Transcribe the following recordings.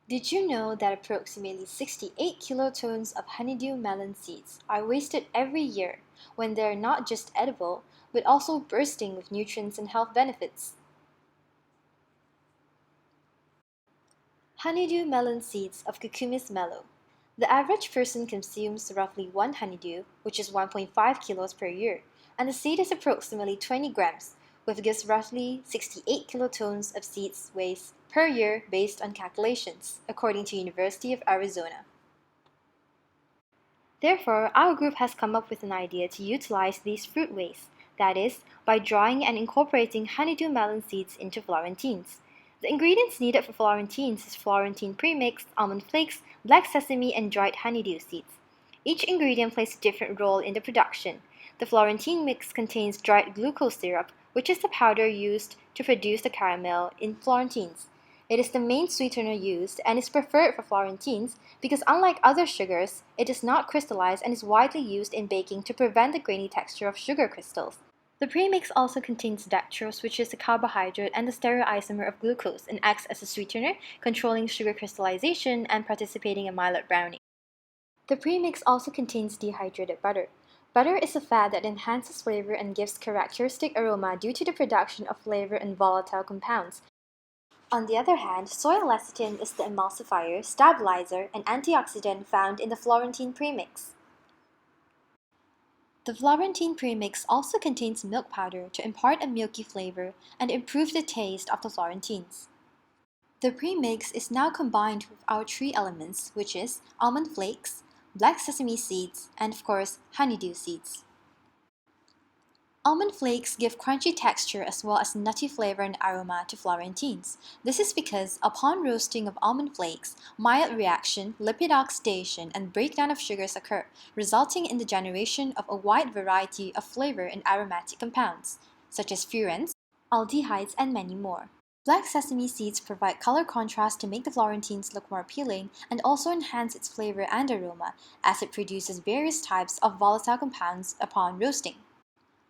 Did you know that approximately 68 kilotons of honeydew melon seeds are wasted every year when they are not just edible, but also bursting with nutrients and health benefits? Honeydew melon seeds of Cucumis mellow. The average person consumes roughly one honeydew, which is 1.5 kilos per year, and the seed is approximately 20 grams, which gives roughly 68 kilotons of seeds waste per year based on calculations, according to University of Arizona. Therefore, our group has come up with an idea to utilize these fruit wastes, that is, by drying and incorporating honeydew melon seeds into florentines. The ingredients needed for florentines is Florentine premix, almond flakes, black sesame, and dried honeydew seeds. Each ingredient plays a different role in the production. The Florentine mix contains dried glucose syrup, which is the powder used to produce the caramel in florentines. It is the main sweetener used and is preferred for florentines because unlike other sugars, it does not crystallize and is widely used in baking to prevent the grainy texture of sugar crystals. The premix also contains dextrose, which is a carbohydrate and the stereoisomer of glucose, and acts as a sweetener, controlling sugar crystallization and participating in mild browning. The premix also contains dehydrated butter. Butter is a fat that enhances flavor and gives characteristic aroma due to the production of flavor and volatile compounds. On the other hand, soy lecithin is the emulsifier, stabilizer, and antioxidant found in the Florentine premix. The Florentine premix also contains milk powder to impart a milky flavor and improve the taste of the Florentines. The premix is now combined with our three elements, which is almond flakes, black sesame seeds, and of course, honeydew seeds. Almond flakes give crunchy texture as well as nutty flavor and aroma to florentines. This is because upon roasting of almond flakes, mild reaction, lipid oxidation, and breakdown of sugars occur, resulting in the generation of a wide variety of flavor and aromatic compounds, such as furans, aldehydes, and many more. Black sesame seeds provide color contrast to make the florentines look more appealing and also enhance its flavor and aroma, as it produces various types of volatile compounds upon roasting.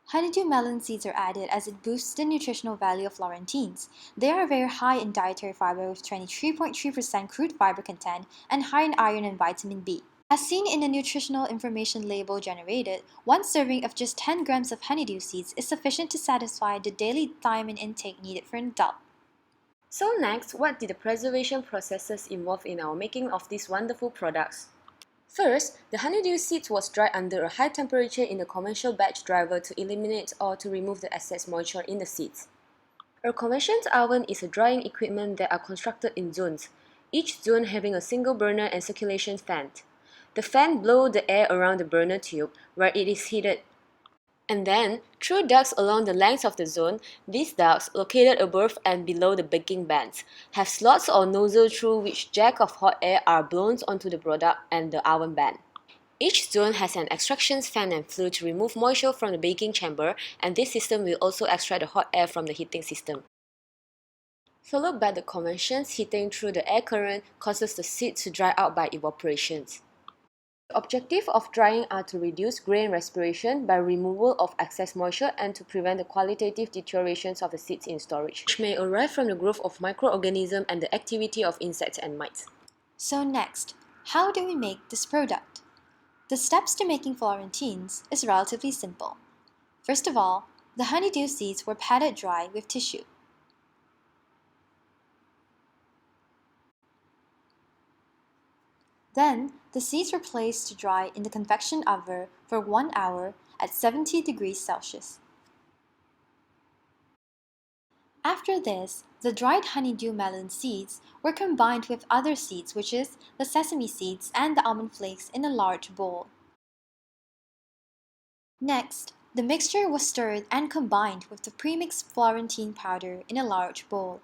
Honeydew melon seeds are added as it boosts the nutritional value of florentines. They are very high in dietary fiber with 23.3% crude fiber content and high in iron and vitamin B. As seen in the nutritional information label generated, one serving of just 10 grams of honeydew seeds is sufficient to satisfy the daily thiamine intake needed for an adult. So next, what did the preservation processes involve in our making of these wonderful products? First, the honeydew seeds was dried under a high temperature in the conventional batch dryer to eliminate or to remove the excess moisture in the seeds. A convection oven is a drying equipment that are constructed in zones, each zone having a single burner and circulation fan. The fan blows the air around the burner tube where it is heated. And then, through ducts along the length of the zone, these ducts, located above and below the baking bands, have slots or nozzles through which jets of hot air are blown onto the product and the oven band. Each zone has an extraction fan and flue to remove moisture from the baking chamber, and this system will also extract the hot air from the heating system. Followed by the convections heating through the air current causes the seed to dry out by evaporation. The objective of drying are to reduce grain respiration by removal of excess moisture and to prevent the qualitative deteriorations of the seeds in storage, which may arise from the growth of microorganisms and the activity of insects and mites. So next, how do we make this product? The steps to making florentines is relatively simple. First of all, the honeydew seeds were patted dry with tissue. Then, the seeds were placed to dry in the convection oven for 1 hour at 70 degrees Celsius. After this, the dried honeydew melon seeds were combined with other seeds, which is the sesame seeds and the almond flakes, in a large bowl. Next, the mixture was stirred and combined with the premixed Florentine powder in a large bowl.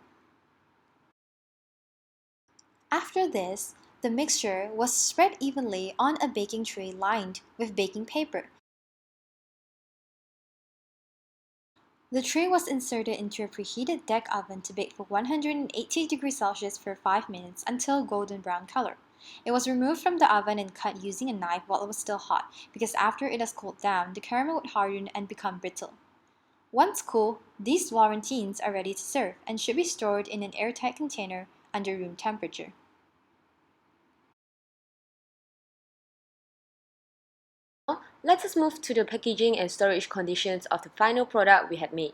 After this, the mixture was spread evenly on a baking tray lined with baking paper. The tray was inserted into a preheated deck oven to bake for 180 degrees Celsius for 5 minutes until golden brown color. It was removed from the oven and cut using a knife while it was still hot, because after it has cooled down, the caramel would harden and become brittle. Once cool, these florentines are ready to serve and should be stored in an airtight container under room temperature. Let us move to the packaging and storage conditions of the final product we had made.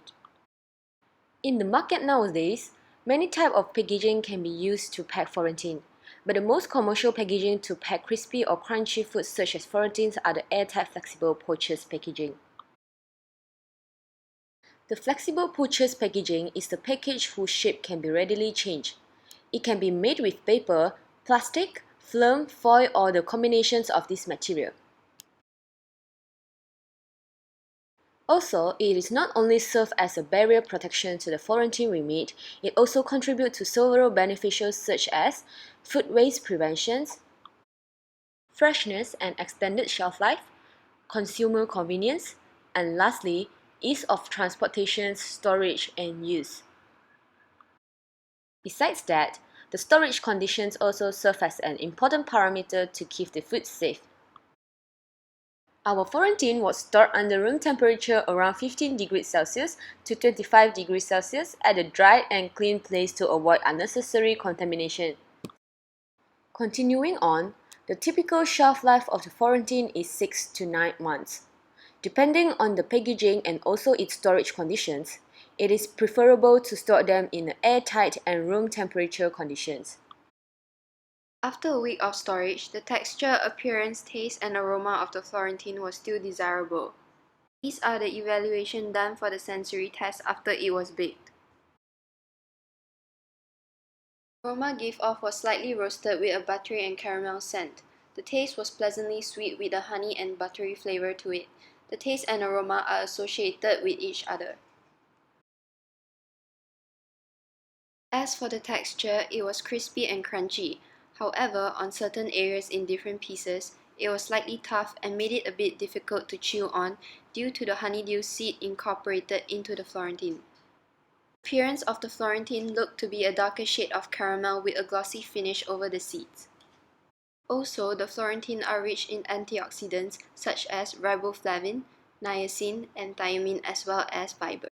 In the market nowadays, many types of packaging can be used to pack Florentine, but the most commercial packaging to pack crispy or crunchy foods such as Florentines are the airtight flexible pouches packaging. The flexible pouches packaging is the package whose shape can be readily changed. It can be made with paper, plastic, film, foil, or the combinations of this material. Also, it is not only serve as a barrier protection to the Florentine we made, it also contributes to several beneficials such as food waste prevention, freshness and extended shelf life, consumer convenience, and lastly, ease of transportation, storage, and use. Besides that, the storage conditions also serve as an important parameter to keep the food safe. Our Florentine was stored under room temperature around 15 degrees Celsius to 25 degrees Celsius at a dry and clean place to avoid unnecessary contamination. Continuing on, the typical shelf life of the Florentine is 6 to 9 months. Depending on the packaging and also its storage conditions, it is preferable to store them in airtight and room temperature conditions. After a week of storage, the texture, appearance, taste, and aroma of the Florentine was still desirable. These are the evaluation done for the sensory test after it was baked. The aroma give off was slightly roasted with a buttery and caramel scent. The taste was pleasantly sweet with a honey and buttery flavor to it. The taste and aroma are associated with each other. As for the texture, it was crispy and crunchy. However, on certain areas in different pieces, it was slightly tough and made it a bit difficult to chew on due to the honeydew seed incorporated into the Florentine. The appearance of the Florentine looked to be a darker shade of caramel with a glossy finish over the seeds. Also, the Florentine are rich in antioxidants such as riboflavin, niacin, and thiamine as well as fiber.